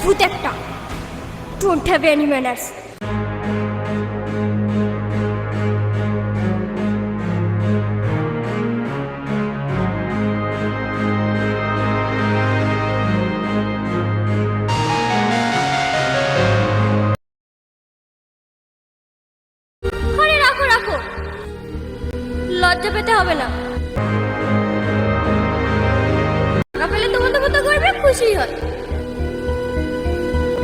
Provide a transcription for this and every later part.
ভূত একটা। Don't have any manners. আরে রাখো রাখো, লজ্জা পেতে হবে না। পেলে তোমাদের মতো করবে, খুশি হয়।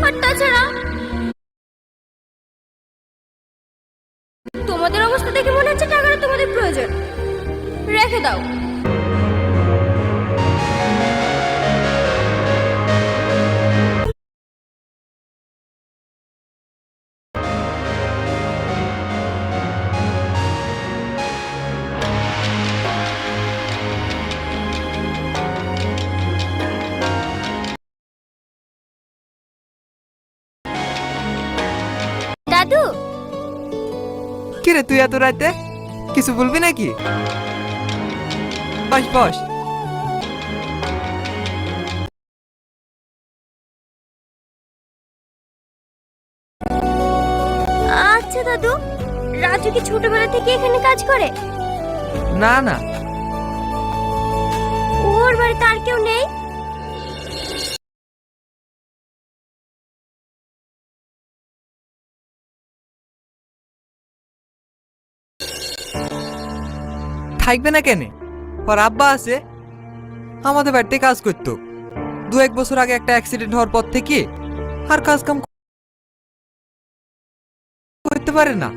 আর তাছাড়া তোমাদের অবস্থা দেখে মনে হচ্ছে টাকাটা তোমাদের প্রয়োজন। রেখে দাও। দাদু, কি রে তুই এত রাতে কিছু বলবি নাকি? বস বস। আচ্ছা দাদু, রাজু কি ছোটবেলা থেকে এখানে কাজ করে? না না, ওর বাড়িতে আর কেউ নেই? থাকবে না কেন? ওর আব্বা আছে, আমাদের বাড়িতে কাজ করতো। 2-1 বছর আগে একটা অ্যাক্সিডেন্ট হওয়ার পর থেকে আর কাজ কাম করতে পারে না।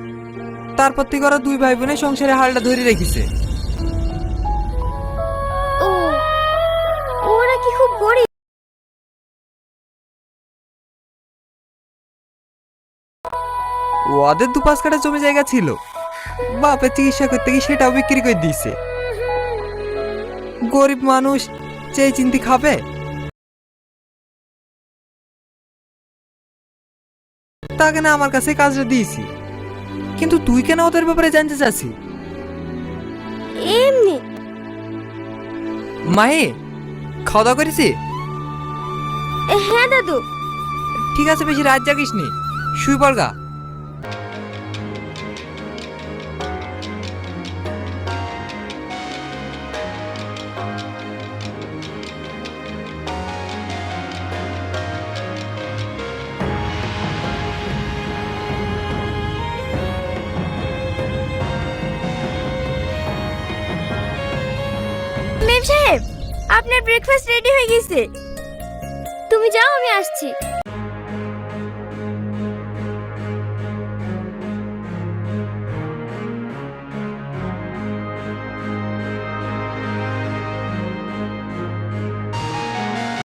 তারপর থেকে ওরা 2 ভাই বোনে সংসারে হালটা ধরে রেখেছে। ও, ওরা কি খুব গরিব? ওদের 2-5 কাঠা জমি জায়গা ছিল, বাপের চিকিৎসা করতে গিয়ে সেটাও বিক্রি করে দিয়েছে। গরিব মানুষ চেয়ে চিন্তি খাবে। তাকে না আমার কাছে কাজটা দিয়েছি, কিন্তু তুই কেন ওদের ব্যাপারে জানতে চাচ্ছি? এমনি। মায়ে, খাওয়া দাওয়া করেছি? হ্যাঁ দাদু। ঠিক আছে, বেশি রাত জাগিস নি, শুই পড়গা। মেম সাহেব, আপনার ব্রেকফাস্ট রেডি হয়ে গেছে। তুমি যাও, আমি আসছি।